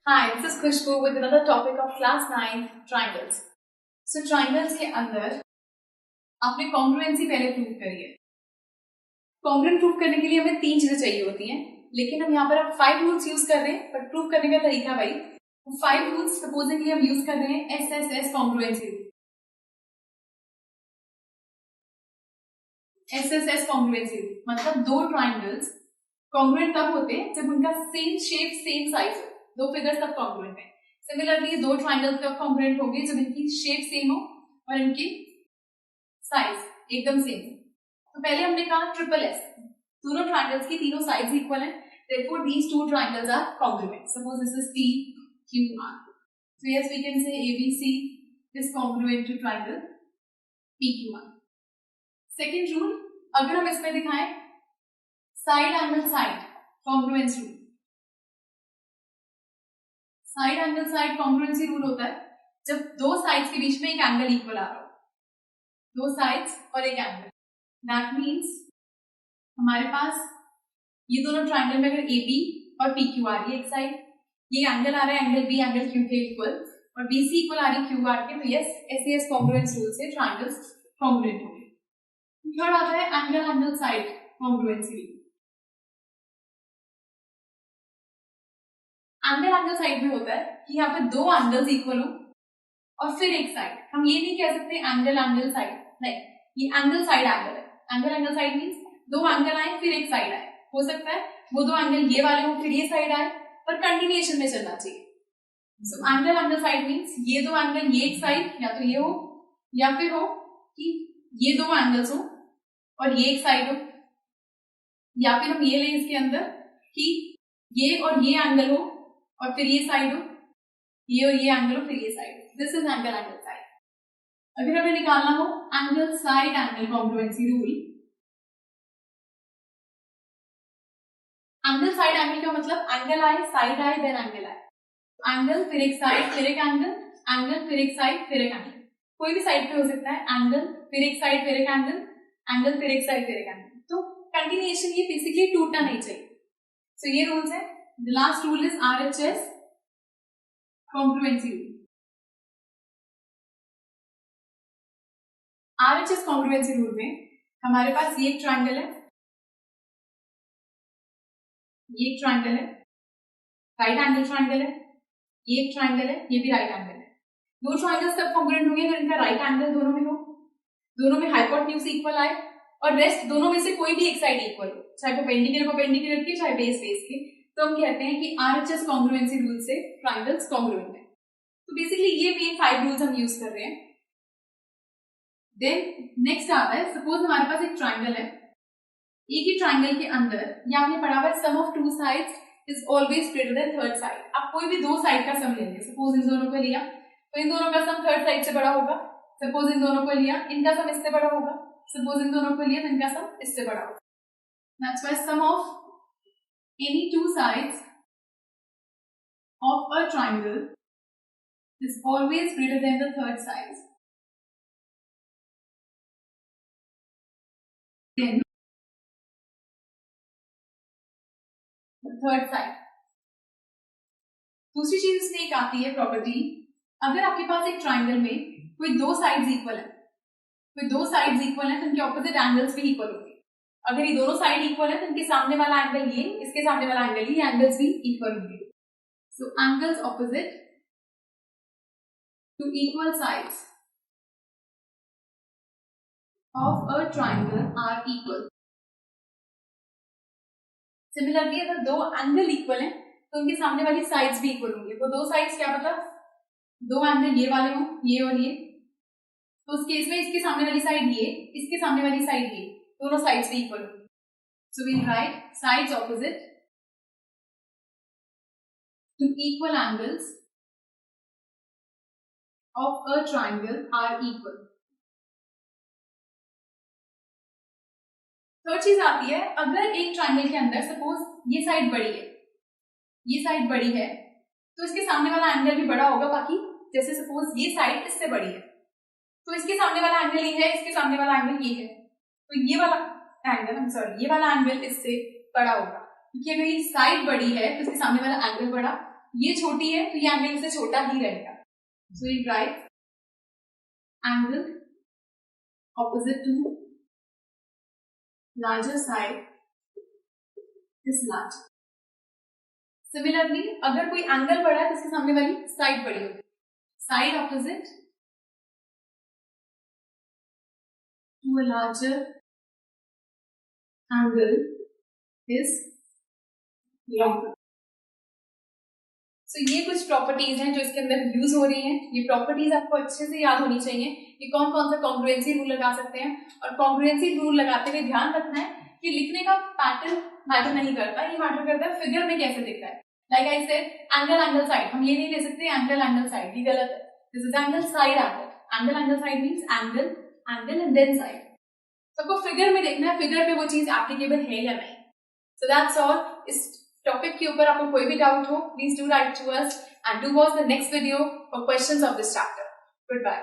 Hi, this is Khushbu with another topic of class 9 triangles. So triangles के अंदर आपने congruency पहले prove करी है. Congruent प्रूव करने के लिए हमें 3 चीजें चाहिए होती हैं, लेकिन हम यहाँ पर अब 5 रूल्स यूज कर रहे हैं. बट प्रूव करने का तरीका भाई 5 रूल्स सपोजिंगली हम यूज कर रहे हैं SSS congruency rule. SSS congruency rule मतलब दो ट्राइंगल्स congruent तब होते हैं जब उनका सेम शेप सेम साइज हो. दो फिगर्स तब कॉन्ग्रुएंट है. सिमिलरली दो ट्राइंगल्स तब कॉन्ग्रुएंट होंगे जब इनकी शेप सेम हो और इनकी साइज एकदम सेम हो. तो पहले हमने कहा ट्रिपल एस, दोनों ट्राइंगल्स की तीनों साइड्स इक्वल हैं, therefore these two triangles are congruent. Suppose this is PQR. So yes, we can say ABC is congruent to triangle PQR. Second rule, अगर हम इसमें दिखाएं side angle side congruence rule. Side angle side congruency rule होता है जब दो sides के बीच में एक एंगल इक्वल आ रहा हो, दो साइड्स और एक एंगल. दैट मीन्स हमारे पास ये दोनों ट्राइंगल में अगर AB और PQ आ रही है एक साइड, ये एंगल आ रहा है एंगल B एंगल Q के इक्वल और BC इक्वल आ रही है QR के, तो यस SES कॉन्ग्रुएंस रूल से ट्राइंगल्स कॉन्ग्रुएंट होंगे. थर्ड आता है angle angle side congruency rule. Angle angle side में होता है कि यहाँ पे दो एंगल्स इक्वल हो और फिर एक साइड. हम ये नहीं कह सकते एंगल एंगल साइड, नहीं, ये एंगल साइड एंगल है. एंगल एंगल साइड मींस दो एंगल आए फिर एक साइड आए. हो सकता है वो दो एंगल ये वाले हो फिर ये साइड आए, पर कंटिन्यूएशन में चलना चाहिए. So angle angle side means ये दो एंगल ये एक साइड या तो ये हो या फिर हो कि ये दो एंगल्स हो और ये एक साइड हो, या फिर हम ये लें इसके अंदर कि ये और ये एंगल हो और फिर ये साइड हो, ये और ये एंगल हो फिर ये side. This is angle angle side. अगर हमें निकालना हो angle side angle congruency rule. Angle side angle का मतलब एंगल आए साइड आए देन एंगल आए. एंगल फिर एक साइड फिर एक एंगल, एंगल फिर एक साइड फिर एक एंगल. कोई भी साइड पे हो सकता है. एंगल फिर एक साइड फिर एक एंगल, एंगल फिर एक साइड फिर एक एंगल. तो कंटिन्यूएशन ये बेसिकली टूटना नहीं चाहिए. सो ये रूल्स है. The last rule is RHS congruency rule. RHS congruency rule में हमारे पास ये एक ट्राइंगल है, ये एक ट्राइंगल है, राइट एंगल ट्राइंगल है, ये एक ट्राइंगल है, ये भी राइट एंगल है. दो ट्राइंगल्स तब कॉन्ग्रुएंट होंगे अगर इनका राइट एंगल दोनों में हो, दोनों में हाइपोटेन्यूज इक्वल आए और रेस्ट दोनों में से कोई भी एक साइड इक्वल हो, चाहे परपेंडिकुलर की चाहे बेस की. तो हम कहते हैं कि RHS कॉन्ग्रुएंसी रूल से ट्राइंगल्स कॉन्ग्रुएंट है. तो बेसिकली ये मेन 5 रूल्स हम यूज कर रहे हैं. देन नेक्स्ट आता है, सपोज हमारे पास एक ट्राइंगल है, एक ही ट्राइंगल के अंदर या आपने पढ़ा हुआ sum of two sides is always greater than third side. आप कोई भी दो साइड का सम लेंगे, सपोज इन दोनों को लिया तो इन दोनों का सम थर्ड साइड से बड़ा होगा. सपोज इन दोनों को लिया इनका सम इससे बड़ा होगा. सपोज इन दोनों को लिया तो इनका सम इससे बड़ा होगा. That's why sum of any two sides of a triangle is always greater than the third side. Then the third side. दूसरी चीज इसमें एक आती है प्रॉपर्टी, अगर आपके पास एक ट्राइंगल में कोई दो साइड्स इक्वल है, कोई दो साइड्स इक्वल है तो उनके ऑपोजिट एंगल्स भी इक्वल होंगे. अगर ये दोनों साइड इक्वल है तो इनके सामने वाला एंगल ये, इसके सामने वाला एंगल ये, एंगल्स भी इक्वल होंगे. So angles opposite to equal sides of a triangle are equal. Similarly अगर दो एंगल इक्वल हैं तो उनके सामने वाली साइड्स भी इक्वल होंगे. वो दो साइड्स क्या मतलब दो एंगल ये वाले हों, ये और ये, तो उस केस में इसके सामने वाली साइड ये, इसके सामने वाली साइड ये, दोनों साइड्स भी इक्वल होंगे. So we write sides opposite to equal angles of a triangle are equal. Third चीज आती है, अगर एक ट्राइंगल के अंदर सपोज ये साइड बड़ी है, ये साइड बड़ी है तो इसके सामने वाला एंगल भी बड़ा होगा. बाकी जैसे सपोज ये साइड इससे बड़ी है तो इसके सामने वाला एंगल ये है, इसके सामने वाला एंगल ये है, तो ये वाला एंगल ये वाला एंगल इससे बड़ा होगा. क्योंकि अगर ये साइड बड़ी है तो इसके सामने वाला एंगल बड़ा ये छोटी है तो ये एंगल इससे छोटा ही रहेगा. So we write angle opposite to larger side is large. Similarly, अगर कोई एंगल बड़ा है तो इसके सामने वाली साइड बड़ी होगी. Side opposite to a larger angle is longer. So ये कुछ प्रॉपर्टीज हैं जो इसके अंदर यूज हो रही हैं. ये प्रॉपर्टीज आपको अच्छे से याद होनी चाहिए कि कौन कौन सा कॉन्ग्रुएंसी रूल लगा सकते हैं. और कॉन्ग्रुएंसी रूल लगाते हुए ध्यान रखना है कि लिखने का पैटर्न मैटर नहीं करता, ये मैटर करता है फिगर में कैसे दिखता है. Like I said angle angle side, हम ये नहीं ले सकते एंगल एंगल साइड, ये गलत है. This is angle side angle. Angle angle side means angle angle and then side. सबको फिगर में देखना है, फिगर पे वो चीज एप्लीकेबल है या नहीं. So that's all. इस टॉपिक के ऊपर आपको कोई भी डाउट हो, please do write to us and do watch the next video for questions of this chapter. Good bye.